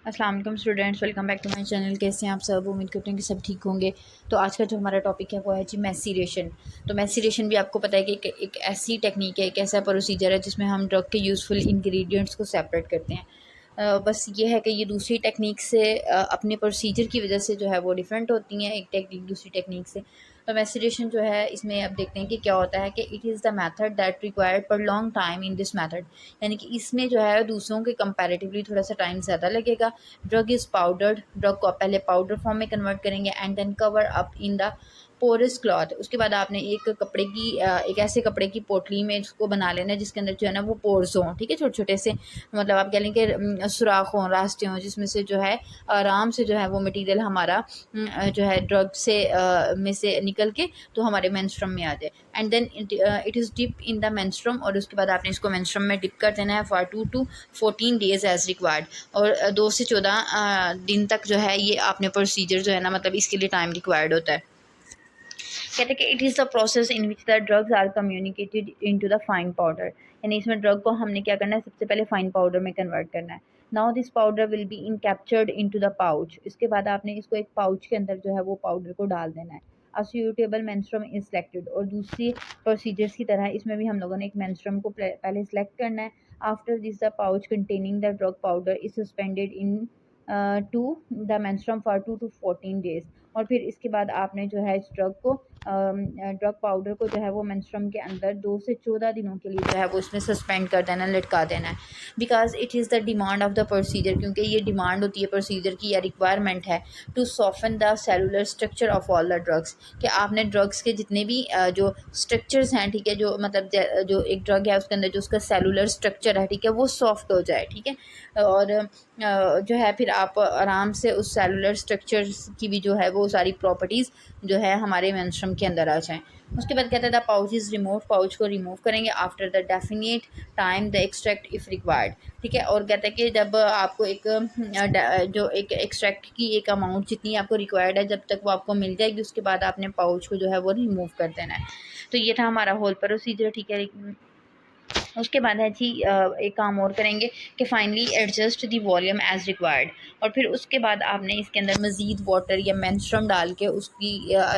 अस्सलाम वालेकुम students, welcome back to my channel. कैसे हैं आप सब? उम्मीद करते हैं कि सब ठीक होंगे। तो आज का जो हमारा टॉपिक है वो है जी मैसीरेशन। तो मैसीरेशन भी आपको पता है कि एक ऐसी टेक्निक है, एक ऐसा प्रोसीजर है जिसमें हम ड्रग के यूज़फुल इंग्रेडिएंट्स को सेपरेट करते हैं। बस ये है कि ये दूसरी टेक्निक से अपने प्रोसीजर की वजह से जो है वो डिफरेंट होती हैं एक टेक्निक दूसरी टेक्निक से। तो मैसीरेशन जो है इसमें अब देखते हैं कि क्या होता है कि it is the method that required for long time in this method, यानी कि इसमें जो है दूसरों के कंपैरेटिवली थोड़ा सा टाइम ज़्यादा लगेगा। ड्रग इज़ पाउडर्ड, ड्रग को आप पहले पाउडर फॉर्म में कन्वर्ट करेंगे and then cover up in the porous cloth. उसके बाद आपने एक कपड़े की एक ऐसे कपड़े की पोटली में इसको बना लेना है जिसके अंदर जो है ना वो पोर्स हों, ठीक है, छोटे छोटे से, मतलब आप कह लें कि सुराख हों, रास्ते हों, जिसमें से जो है आराम से जो है वो मटेरियल हमारा जो है ड्रग से में से निकल के तो हमारे मेंस्ट्रुम में आ जाए। And then it is dip in the menstruum, और उसके बाद आपने इसको मेंस्ट्रुम में डिप कर देना है for 2 to 14 days as required. और 2 से 14 दिन तक जो है ये आपने प्रोसीजर जो है ना, मतलब इसके लिए टाइम रिक्वायर्ड होता है। कहते हैं कि it is the process in which the drugs are communicated into the fine powder, यानी इसमें ड्रग को हमने क्या करना है, सबसे पहले फाइन पाउडर में कन्वर्ट करना है। Now this powder will be in captured into the pouch. इसके बाद आपने इसको एक पाउच के अंदर जो है वो पाउडर को डाल देना है। अ सूटेबल मेंस्ट्रुम इज सेलेक्टेड, और दूसरी प्रोसीजर्स की तरह इसमें भी हम लोगों ने एक मेंस्ट्रुम को पहले सेलेक्ट करना है। After this the pouch containing the drug powder is suspended in to the menstruum for 2 to 14 days. और फिर इसके बाद आपने जो है इस ड्रग पाउडर को जो है वो मेंस्ट्रुम के अंदर 2 से 14 दिनों के लिए जो है वो इसमें सस्पेंड कर देना, लटका देना है। Because it is the demand of the procedure, क्योंकि ये डिमांड होती है प्रोसीजर की या रिक्वायरमेंट है to soften the cellular structure of all the drugs, कि आपने ड्रग्स के जितने भी जो स्ट्रक्चर्स हैं, ठीक है, जो मतलब जो एक ड्रग है उसके अंदर जो उसका सेलुलर स्ट्रक्चर है, ठीक है, वो सॉफ्ट हो जाए, ठीक है। और जो है फिर आप आराम से उस सेलुलर स्ट्रक्चर्स की भी जो है वो सारी प्रॉपर्टीज़ जो है हमारे मेंस्ट्रुम के अंदर आ जाएँ। उसके बाद कहता था पाउच इज़ रिमूव, पाउच को रिमूव करेंगे after the definite time the extract if required, ठीक है। और कहता है कि जब आपको एक जो एक एक्सट्रैक्ट की एक अमाउंट जितनी आपको रिक्वायर्ड है, जब तक वो आपको मिल जाएगी उसके बाद आपने पाउच को जो है वो रिमूव कर देना है। तो ये था हमारा होल प्रोसीजर, ठीक है। उसके बाद है जी एक काम और करेंगे कि finally adjust the volume as required, और फिर उसके बाद आपने इसके अंदर मज़ीद वाटर या मेंस्ट्रुम डाल के उसकी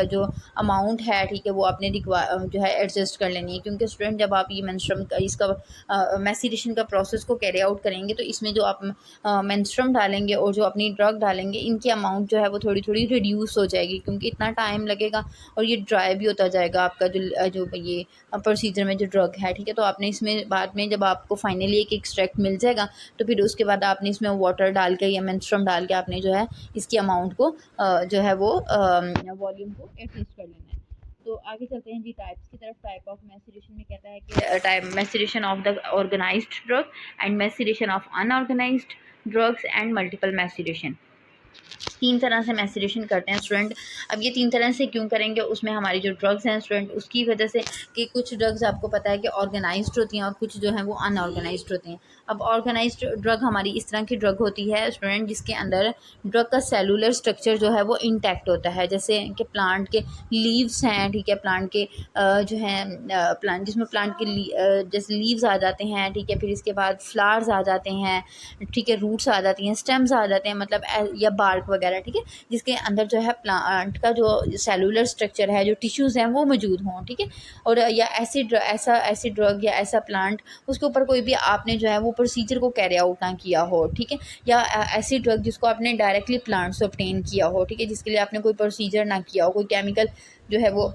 जो अमाउंट है, ठीक है, वो आपने जो है एडजस्ट कर लेनी है। क्योंकि स्टूडेंट जब आप ये मेंस्ट्रुम का इसका मैसीरेशन का प्रोसेस को कैरी आउट करेंगे तो इसमें जो आप मेंस्ट्रुम डालेंगे और जो अपनी ड्रग डालेंगे इनकी अमाउंट जो है वो थोड़ी थोड़ी रिड्यूस हो जाएगी, क्योंकि इतना टाइम लगेगा और ये ड्राई भी होता जाएगा आपका जो ये प्रोसीजर में जो ड्रग है, ठीक है। तो आपने इसमें बाद में जब आपको फाइनली एक एक्सट्रैक्ट मिल जाएगा तो फिर उसके बाद आपने इसमें वाटर डाल के या मेंस्ट्रुम डाल के आपने जो है इसकी अमाउंट को जो है वो वॉल्यूम को एडजस्ट कर लेना है। तो आगे चलते हैं जी टाइप्स की तरफ। टाइप ऑफ मैसीरेशन में कहता है कि type maceration of the organised drug and maceration of unorganized drugs and multiple maceration. 3 तरह से मैसीरेशन करते हैं स्टूडेंट। अब ये 3 तरह से क्यों करेंगे, उसमें हमारी जो ड्रग्स हैं स्टूडेंट उसकी वजह से कि कुछ ड्रग्स आपको पता है कि ऑर्गेनाइज्ड होती हैं और कुछ जो हैं वो अनऑर्गेनाइज्ड होती हैं। अब ऑर्गेनाइज्ड ड्रग हमारी इस तरह की ड्रग होती है स्टूडेंट जिसके अंदर ड्रग का सेलुलर स्ट्रक्चर जो है वो इंटैक्ट होता है, जैसे कि प्लांट के लीव्स हैं, ठीक है, प्लांट के जो हैं प्लांट जिसमें प्लांट के जैसे लीव्स आ जाते हैं, ठीक है, फिर इसके बाद फ्लावर्स आ जाते हैं, ठीक है, रूट्स आ जाती हैं, स्टेम्स आ जाते हैं, मतलब या बार्क वगैरह, ठीक है, जिसके अंदर जो है प्लांट का जो सेलुलर स्ट्रक्चर है, जो टिश्यूज़ हैं वो मौजूद हों, ठीक है। और या ऐसी ड्रग या ऐसा प्लांट उसके ऊपर कोई भी आपने जो है वो प्रोसीजर को कैरी आउट ना किया हो, ठीक है, या ऐसी ड्रग जिसको आपने डायरेक्टली प्लांट से ऑब्टेन किया हो, ठीक है, जिसके लिए आपने कोई प्रोसीजर ना किया हो, कोई केमिकल जो है वो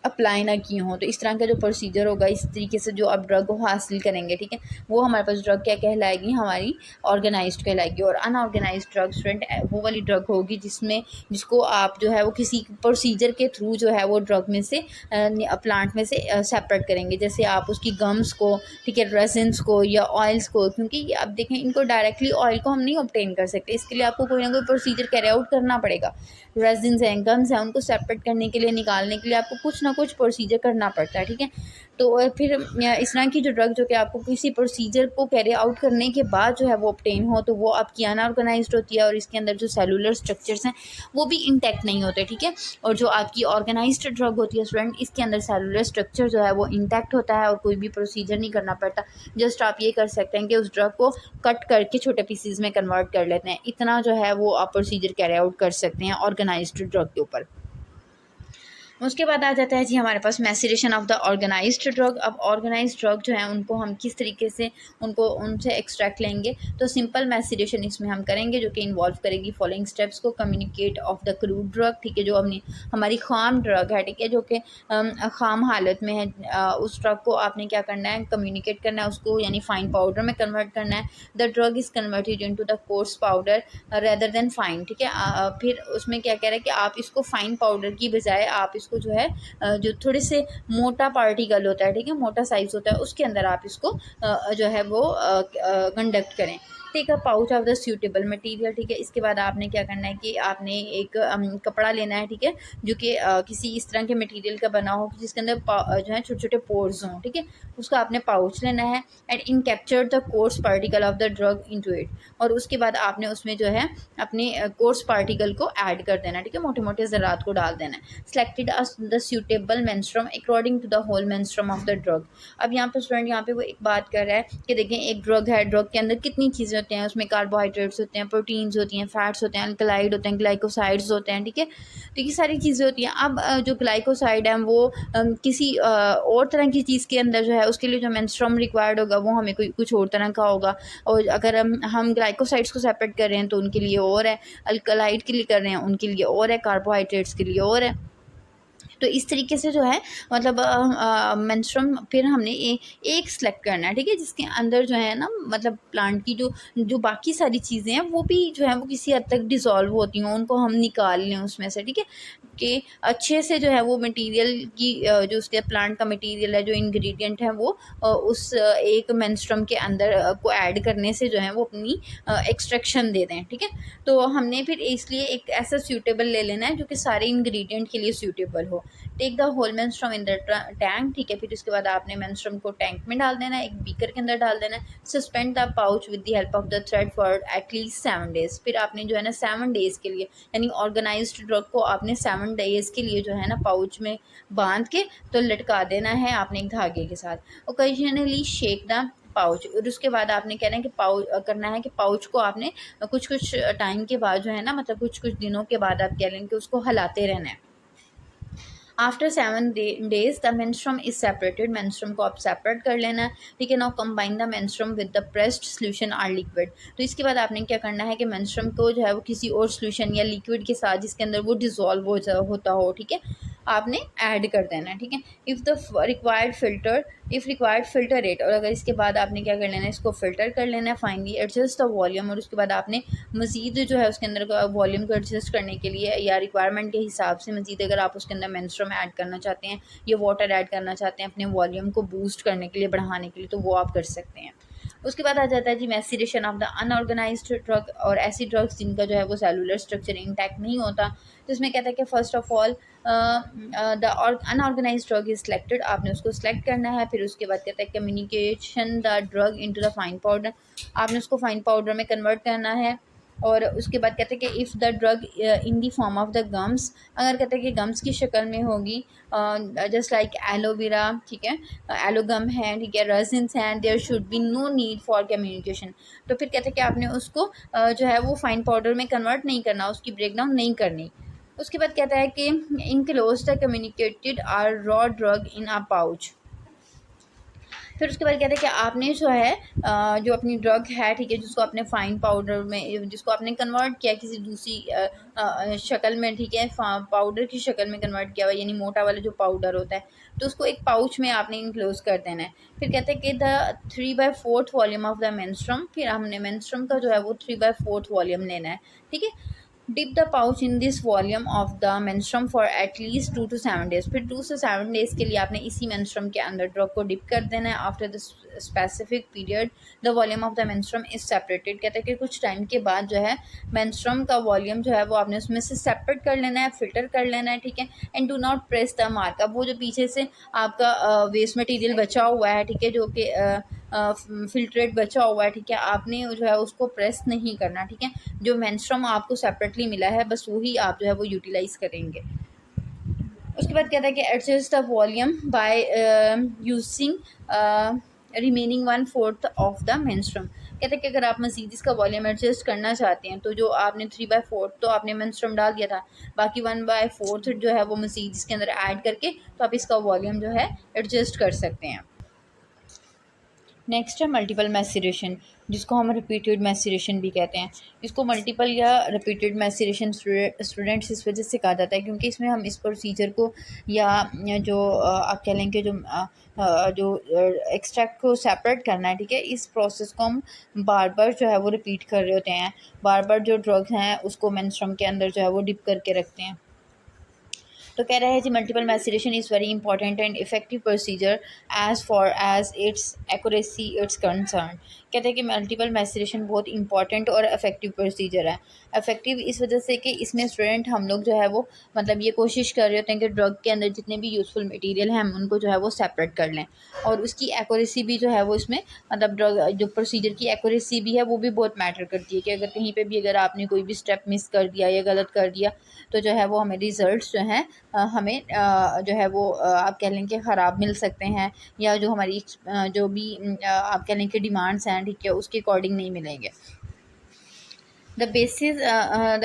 अप्लाई ना किए हों। तो इस तरह का जो प्रोसीजर होगा, इस तरीके से जो आप ड्रग को हासिल करेंगे, ठीक है, वो हमारे पास ड्रग क्या कहलाएगी, हमारी ऑर्गेनाइज्ड कहलाएगी। और अनऑर्गेनाइज्ड ड्रग स्टूडेंट वो वाली ड्रग होगी जिसको आप जो है वो किसी प्रोसीजर के थ्रू जो है वो ड्रग में से प्लांट में से सेपरेट करेंगे, जैसे आप उसकी गम्स को, ठीक है, रेजिन्स को या ऑयल्स को, क्योंकि आप देखें इनको डायरेक्टली ऑयल को हम नहीं ऑब्टेन कर सकते, इसके लिए आपको कोई ना कोई प्रोसीजर कैरी आउट करना पड़ेगा। रेजिन्स हैं, गम्स हैं, उनको सेपरेट करने के लिए, निकालने के लिए आपको कुछ ना कुछ प्रोसीजर करना पड़ता है, ठीक है। तो फिर इस तरह की जो ड्रग जो कि आपको किसी प्रोसीजर को कैरी आउट करने के बाद जो है वो ऑब्टेन हो, तो वो आपकी अनऑर्गेनाइज्ड होती है और इसके अंदर जो सेलुलर स्ट्रक्चर्स हैं वो भी इंटैक्ट नहीं होते, ठीक है। और जो आपकी ऑर्गेनाइज्ड ड्रग होती है स्टूडेंट, इसके अंदर सेलुलर स्ट्रक्चर जो है वो इंटैक्ट होता है और कोई भी प्रोसीजर नहीं करना पड़ता। जस्ट आप ये कर सकते हैं कि उस ड्रग को कट करके छोटे पीसीज में कन्वर्ट कर लेते हैं, इतना जो है वो आप प्रोसीजर कैरी आउट कर सकते हैं ऑर्गेनाइज्ड ड्रग के ऊपर। उसके बाद आ जाता है जी हमारे पास maceration of the organised drug. अब ऑर्गेनाइज्ड ड्रग जो है उनको हम किस तरीके से उनसे एक्सट्रैक्ट लेंगे, तो सिंपल मैसीरेशन इसमें हम करेंगे जो कि इन्वॉल्व करेगी फॉलोइंग स्टेप्स को। Communicate of the crude drug, ठीक है, जो हमारी खाम ड्रग है, ठीक है, जो कि खाम हालत में है, उस ड्रग को आपने क्या करना है, कम्युनिकेट करना है उसको, यानी फाइन पाउडर में कन्वर्ट करना है। The drug is converted into the course powder rather than fine, ठीक है। फिर उसमें क्या कह रहा है कि आप इसको फाइन पाउडर की बजाय आप इसको जो है जो थोड़े से मोटा पार्टिकल होता है, ठीक है, मोटा साइज होता है, उसके अंदर आप इसको जो है वो कंडक्ट करें। Take a pouch of the suitable material, ठीक है। इसके बाद आपने क्या करना है कि आपने एक कपड़ा लेना है, ठीक है, जो कि किसी इस तरह के मटेरियल का बना हो जिसके अंदर जो है छोटे छोटे पोर्स हों, ठीक है, उसका आपने पाउच लेना है। And in capture the coarse particle of the drug into it, और उसके बाद आपने उसमें जो है अपने कोर्स पार्टिकल को ऐड कर देना, ठीक है, मोटे मोटे ज़रात को डाल देना है। Selected the suitable menstruum according to the whole menstruum of the drug. अब यहाँ पर स्टूडेंट यहाँ पे वो एक बात कर रहा है कि देखें एक ड्रग है, ड्रग के अंदर कितनी चीज़ें होते हैं, उसमें कार्बोहाइड्रेट्स होते हैं, प्रोटीन्स होती हैं, फैट्स होते हैं, अल्कलाइड होते हैं, ग्लाइकोसाइड्स होते हैं, ठीक है। तो ये सारी चीज़ें होती हैं। अब जो ग्लाइकोसाइड है वो किसी और तरह की चीज़ के अंदर जो है उसके लिए जो मेंस्ट्रुम रिक्वायर्ड होगा वो हमें कोई कुछ और तरह का होगा, और अगर हम ग्लाइकोसाइड्स को सेपरेट कर रहे हैं तो उनके लिए और है, अल्कलाइड के लिए कर रहे हैं उनके लिए और है, कार्बोहाइड्रेट्स के लिए और है। तो इस तरीके से जो है मतलब मेंस्ट्रुम फिर हमने एक सेलेक्ट करना है, ठीक है, जिसके अंदर जो है ना मतलब प्लांट की जो जो बाकी सारी चीज़ें हैं वो भी जो है वो किसी हद तक डिज़ोल्व होती हैं, उनको हम निकाल लें उसमें से, ठीक है, कि अच्छे से जो है वो मटेरियल की जो उसके प्लांट का मटेरियल है, जो इंग्रेडिएंट है वो उस एक मेंस्ट्रुम के अंदर को ऐड करने से जो है वो अपनी एक्सट्रैक्शन दे दें, ठीक है। तो हमने फिर इसलिए एक ऐसा सूटेबल ले लेना है जो कि सारे इंग्रेडिएंट के लिए सूटेबल हो। Take the whole menstruum in the tank, ठीक है, फिर उसके बाद आपने मेंस्ट्रुम को टैंक में डाल देना है, एक बीकर के अंदर डाल देना है। Suspend the pouch with the help of the thread for at least 7 days. फिर आपने जो है ना 7 डेज़ के लिए, यानी ऑर्गेनाइज्ड ड्रग को आपने 7 डेज़ के लिए जो है ना पाउच में बांध के तो लटका देना है आपने एक धागे के साथ। ओकेजनली शेक द पाउच, और उसके बाद आपने कहना है कि करना है कि पाउच को आपने कुछ कुछ टाइम के बाद जो है ना मतलब कुछ कुछ दिनों के बाद आप कह लें कि उसको हिलाते रहना है। After 7 days the menstruum is separated, menstruum को आप सेपरेट कर लेना है, ठीक है। Now combine the menstruum with the pressed solution or liquid. तो इसके बाद आपने क्या करना है कि मेंस्ट्रुम को जो है वो किसी और सोल्यूशन या लिक्विड के साथ जिसके अंदर वो डिज़ोल्व होता हो, ठीक है, आपने ऐड कर देना है, ठीक है। If the required filter it, और अगर इसके बाद आपने क्या कर लेना है इसको फ़िल्टर कर लेना है। फाइनली एडजस्ट द वॉल्यूम, और उसके बाद आपने मज़ीद जो है उसके अंदर वॉल्यूम को एडजस्ट करने के लिए या रिक्वायरमेंट के हिसाब से मज़ीद अगर आप उसके अंदर मेंस्ट्रुम ऐड करना चाहते हैं या वाटर ऐड करना चाहते हैं अपने वॉल्यूम को बूस्ट करने के लिए, बढ़ाने के लिए, तो वो आप कर सकते हैं। उसके बाद आ जाता है जी maceration of the unorganised drug, और ऐसी ड्रग्स जिनका जो है वो सेलुलर स्ट्रक्चर इंटैक्ट नहीं होता। तो इसमें कहता है कि first of all the unorganised drug is selected, आपने उसको सिलेक्ट करना है। फिर उसके बाद कहता है communication the drug into the fine powder, आपने उसको फाइन पाउडर में कन्वर्ट करना है। और उसके बाद कहते हैं कि if the drug in the form of the gums, अगर कहते हैं कि गम्स की शक्ल में होगी, जस्ट लाइक एलोवेरा, ठीक है, एलोगम है, ठीक है, रेजिन्स हैं, there should be no need for communication. तो फिर कहते हैं कि आपने उसको जो है वो फाइन पाउडर में कन्वर्ट नहीं करना, उसकी ब्रेक डाउन नहीं करनी। उसके बाद कहता है कि enclose the communicated or raw drug in a pouch. फिर उसके बाद कहते हैं कि आपने जो है जो अपनी ड्रग है, ठीक है, जिसको आपने फाइन पाउडर में, जिसको आपने कन्वर्ट किया किसी दूसरी शक्ल में, ठीक है, पाउडर की शक्ल में कन्वर्ट किया हुआ, यानी मोटा वाला जो पाउडर होता है, तो उसको एक पाउच में आपने इनक्लोज कर देना है। फिर कहते हैं कि the 3/4 volume of the menstruum, फिर हमने मेंस्ट्रुम का जो है वो 3/4 वॉल्यूम लेना है, ठीक है। Dip the pouch in this volume of the menstruum for at least 2 to 7 days. फिर 2 से 7 डेज के लिए आपने इसी मेंस्ट्रुम के अंदर ड्रग को डिप कर देना है। After the specific period the volume of the menstruum is separated. कहते हैं कि कुछ टाइम के बाद जो है मेंस्ट्रुम का वॉल्यूम जो है वो आपने उसमें से सेपरेट कर लेना है, फिल्टर कर लेना है, ठीक है। And do not press the mark. अब वो जो पीछे से आपका वेस्ट मटेरियल बचा हुआ है, ठीक है, जो कि फिल्ट्रेट बचा हुआ है, ठीक है, आपने जो है उसको प्रेस नहीं करना, ठीक है। जो मेंस्ट्रुम आपको सेपरेटली मिला है बस वही आप जो है वो यूटिलाइज करेंगे। उसके बाद कहता है कि adjust the volume by using remaining 1/4 of the menstruum. कहते हैं कि अगर आप मज़ीद इसका वॉल्यूम एडजस्ट करना चाहते हैं तो जो आपने 3/4 तो आपने मेंस्ट्रुम डाल दिया था, बाकी 1/4 जो है वो मज़ीद इसके अंदर ऐड करके तो आप इसका वॉल्यूम जो है एडजस्ट कर सकते हैं। नेक्स्ट है मल्टीपल मैसिरेशन, जिसको हम रिपीटेड मैसिरेशन भी कहते हैं। इसको मल्टीपल या रिपीटेड मैसिरेशन स्टूडेंट्स इस वजह से कहा जाता है क्योंकि इसमें हम इस प्रोसीजर को या जो आप कह लें कि जो एक्सट्रैक्ट को सेपरेट करना है, ठीक है, इस प्रोसेस को हम बार बार जो है वो रिपीट कर रहे होते हैं। बार बार जो ड्रग्स हैं उसको मेंस्ट्रुम के अंदर जो है वो डिप करके रखते हैं। तो कह रहा है जी multiple maceration is very important and effective procedure as far as its accuracy its concern. कहते हैं कि मल्टीपल मैसिरेशन बहुत इंपॉर्टेंट और इफेक्टिव प्रोसीजर है। इफेक्टिव इस वजह से कि इसमें स्टूडेंट हम लोग जो है वो मतलब ये कोशिश कर रहे होते हैं कि ड्रग के अंदर जितने भी यूज़फुल मटेरियल हैं हम उनको जो है वो सेपरेट कर लें, और उसकी एक्यूरेसी भी जो है वो इसमें मतलब ड्रग जो प्रोसीजर की एक्यूरेसी भी है वो भी बहुत मैटर करती है कि अगर कहीं पे भी अगर आपने कोई भी स्टेप मिस कर दिया या गलत कर दिया तो जो है वो हमें रिजल्ट्स जो हैं हमें जो है वो आप कह लें कि ख़राब मिल सकते हैं, या जो हमारी जो भी आप कह लें कि डिमांड्स हैं, ठीक है, उसके अकॉर्डिंग नहीं मिलेंगे। The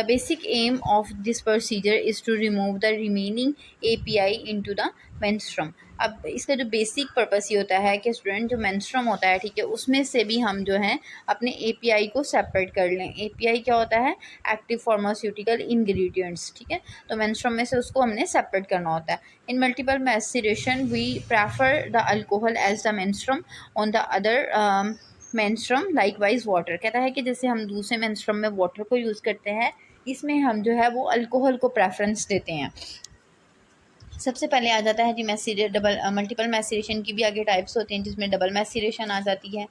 basic aim of this procedure is to remove the remaining API into the menstruum। अब इसका जो बेसिक पर्पस ये होता है कि स्टूडेंट जो मेंस्ट्रुम होता है, ठीक है, उसमें से भी हम जो है अपने API को सेपरेट कर लें। API क्या होता है? एक्टिव फार्मास्यूटिकल इंग्रेडिएंट्स, ठीक है। तो मेंस्ट्रुम में से उसको हमने सेपरेट करना होता है। In multiple maceration we prefer the alcohol as the menstruum on the other menstruum likewise water. कहता है कि जैसे हम दूसरे मेंस्ट्रुम में वाटर को यूज़ करते हैं, इसमें हम जो है वो अल्कोहल को प्रेफरेंस देते हैं। सबसे पहले आ जाता है जी मल्टीपल मैसिरेशन की भी आगे टाइप्स होते हैं जिसमें डबल मैसिरेशन आ जाती है।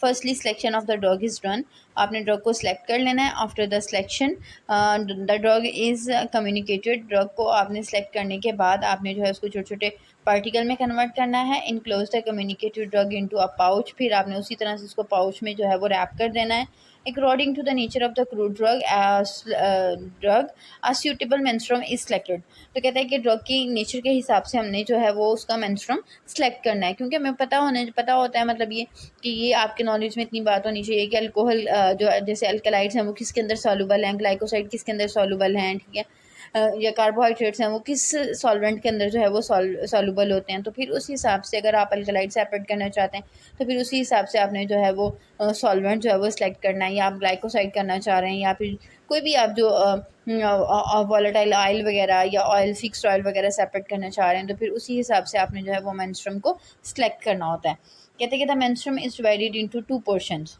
Firstly selection of the drug is done. आपने ड्रग को सिलेक्ट कर लेना है। After the selection the drug is communicated. Drug को आपने सेलेक्ट करने के बाद आपने जो है उसको छोटे छोटे पार्टिकल में कन्वर्ट करना है। Enclose the communicated drug into a pouch. फिर आपने उसी तरह से उसको पाउच में जो है वो रैप कर देना है। According to the nature of the crude drug a suitable menstruum is selected. तो कहता है कि ड्रग की नेचर के हिसाब से हमने जो है वो उसका मेंस्ट्रुम सेलेक्ट करना है, क्योंकि हमें पता होता है मतलब ये कि ये आपके नॉलेज में इतनी बात होनी चाहिए कि अल्कोहल जो जैसे अल्कलाइड्स हैं वो किसके अंदर सॉल्युबल हैं, ग्लाइकोसाइड किसके अंदर सॉल्युबल हैं, ठीक है, या कार्बोहाइड्रेट्स हैं वो किस सॉल्वेंट के अंदर जो है वो सॉल्युबल होते हैं। तो फिर उस हिसाब से अगर आप अल्कलाइड सेपरेट करना चाहते हैं तो फिर उसी हिसाब से आपने जो है वो सॉल्वेंट जो है वो सिलेक्ट करना है, या आप ग्लाइकोसाइड करना चाह रहे हैं या फिर कोई भी आप जो वॉलेटाइल ऑयल वगैरह या ऑयल फिक्स्ड ऑयल वगैरह सेपरेट करना चाह रहे हैं, तो फिर उसी हिसाब से आपने जो है वो मेंस्ट्रुम को सिलेक्ट करना होता है। कहते हैं कि the menstruum is divided into 2 portions.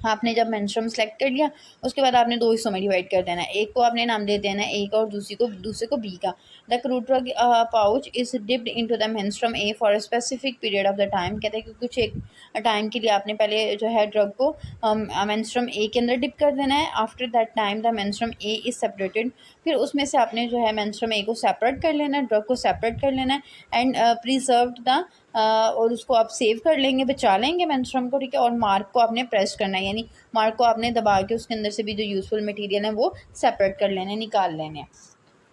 आपने जब मेंस्ट्रुम सेलेक्ट कर लिया उसके बाद आपने 2 हिस्सों में डिवाइड कर देना है। एक को आपने नाम दे देना है ए का और दूसरे को बी का। The crude drug pouch is dipped into the menstruum A for a specific period of the time. कहते हैं कि कुछ एक टाइम के लिए आपने पहले जो है ड्रग को मेंस्ट्रुम ए के अंदर डिप कर देना है। After that time the menstruum A is separated. फिर उसमें से आपने जो है मेंस्ट्रुम ए को सेपरेट कर लेना है, ड्रग को सेपरेट कर लेना है एंड प्रिजर्व्ड द और उसको आप सेव कर लेंगे, बचा लेंगे मेंस्ट्रुम को, ठीक है। और मार्क को आपने प्रेस करना है, यानी मार्क को आपने दबा के उसके अंदर से भी जो यूज़फुल मटेरियल है वो सेपरेट कर लेने, निकाल लेने।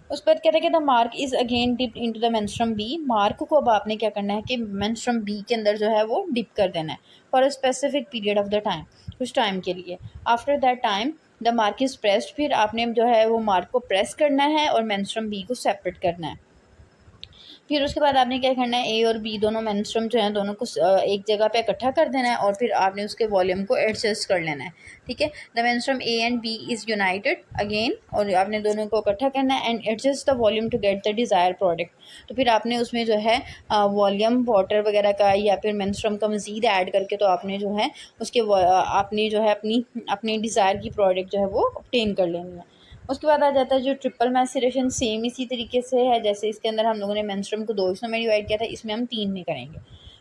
उस पर कहते हैं कि the marc is again dipped into the menstruum B. Marc को अब आपने क्या करना है कि मेंस्ट्रुम बी के अंदर जो है वो डिप कर देना है for a specific period of the time, कुछ टाइम के लिए। After that time the marc is pressed. फिर आपने जो है वो मार्क को प्रेस करना है और मेंस्ट्रुम बी को सेपरेट करना है। फिर उसके बाद आपने क्या करना है, ए और बी दोनों मेंस्ट्रुम जो हैं दोनों को एक जगह पे इकट्ठा कर देना है और फिर आपने उसके वॉल्यूम को एडजस्ट कर लेना है, ठीक है। The menstruum A and B is united again, और आपने दोनों को इकट्ठा करना है and adjust the volume to get the desire product. तो फिर आपने उसमें जो है वॉल्यूम वाटर वगैरह का या फिर मेंस्ट्रुम का मज़ीद ऐड करके तो आपने जो है उसके आपने जो है अपनी डिज़ायर की प्रोडक्ट जो है वो ऑब्टेन कर लेनी है। उसके बाद आ जाता है जो ट्रिपल मैसेरेशन, सेम इसी तरीके से है जैसे इसके अंदर हम लोगों ने मेंस्ट्रुम को 2 हिस्सों में डिवाइड किया था, इसमें हम 3 में करेंगे।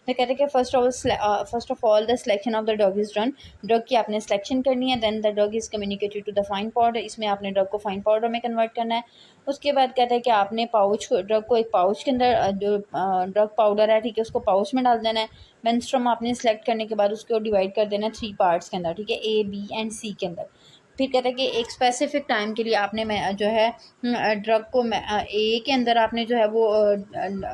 तो कहते हैं कि first of all the selection of the drug is done. Drug की आपने सिलेक्शन करनी है, then the drug is communicated to the fine powder, इसमें आपने ड्रग को फाइन पाउडर में कन्वर्ट करना है। उसके बाद कहते हैं कि आपने ड्रग को एक पाउच के अंदर जो ड्रग पाउडर है, ठीक है, उसको पाउच में डाल देना है। मेंस्ट्रुम आपने सेलेक्ट करने के बाद उसको डिवाइड कर देना है 3 पार्ट्स के अंदर, ठीक है, ए, बी एंड सी के अंदर। फिर कहते हैं कि एक स्पेसिफिक टाइम के लिए आपने जो है ड्रग को ए के अंदर आपने जो है वो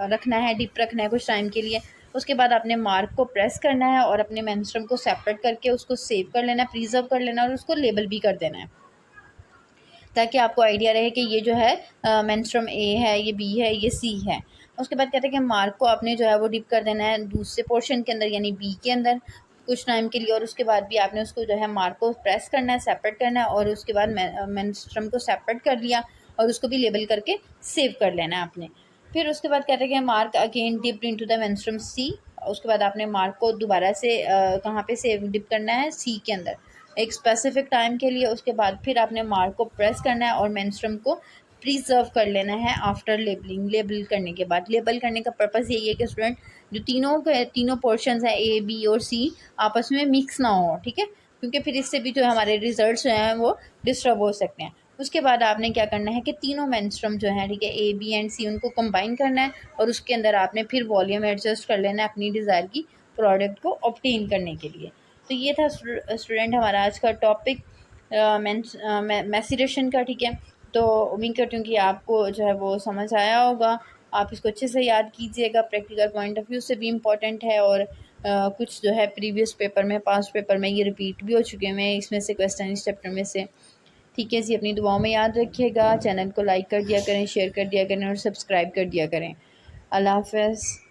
रखना है, डिप रखना है कुछ टाइम के लिए। उसके बाद आपने मार्क को प्रेस करना है और अपने मेंस्ट्रुम को सेपरेट करके उसको सेव कर लेना है, प्रिजर्व कर लेना है और उसको लेबल भी कर देना है, ताकि आपको आइडिया रहे कि ये जो है मेंस्ट्रुम ए है, ये बी है, ये सी है। उसके बाद कहते हैं कि मार्क को आपने जो है वो डिप कर देना है दूसरे पोर्शन के अंदर यानी बी के अंदर कुछ टाइम के लिए, और उसके बाद भी आपने उसको जो है मार्क को प्रेस करना है, सेपरेट करना है, और उसके बाद मेंस्ट्रुम को सेपरेट कर लिया और उसको भी लेबल करके सेव कर लेना है आपने। फिर उसके बाद कहते हैं कि marc again dipped into the menstruum सी। उसके बाद आपने मार्क को दोबारा से कहाँ पे सेव डिप करना है, सी के अंदर एक स्पेसिफिक टाइम के लिए। उसके बाद फिर आपने मार्क को प्रेस करना है और मेंस्ट्रुम को प्रिजर्व कर लेना है आफ्टर लेबलिंग। लेबल करने के बाद, लेबल करने का पर्पज़ यही है कि स्टूडेंट जो तीनों पोर्शंस हैं ए, बी और सी आपस में मिक्स ना हो, ठीक है, क्योंकि फिर इससे भी जो हमारे रिजल्ट्स जो हैं वो डिस्टर्ब हो सकते हैं। उसके बाद आपने क्या करना है कि तीनों मेंस्ट्रुम जो हैं, ठीक है, ए, बी एंड सी, उनको कंबाइन करना है और उसके अंदर आपने फिर वॉल्यूम एडजस्ट कर लेना है अपनी डिज़ायर की प्रोडक्ट को ऑब्टेन करने के लिए। तो ये था स्टूडेंट हमारा आज का टॉपिक मैसेरेशन का, ठीक है। तो उम्मीद करती हूँ कि आपको जो है वो समझ आया होगा। आप इसको अच्छे से याद कीजिएगा, प्रैक्टिकल पॉइंट ऑफ व्यू से भी इम्पॉर्टेंट है, और कुछ जो है प्रीवियस पेपर में, पास्ट पेपर में ये रिपीट भी हो चुके हैं इसमें से क्वेश्चन इस चैप्टर में से, ठीक है जी। अपनी दुआओं में याद रखिएगा, चैनल को लाइक कर दिया करें, शेयर कर दिया करें और सब्सक्राइब कर दिया करें। अल्लाह हाफ़िज़।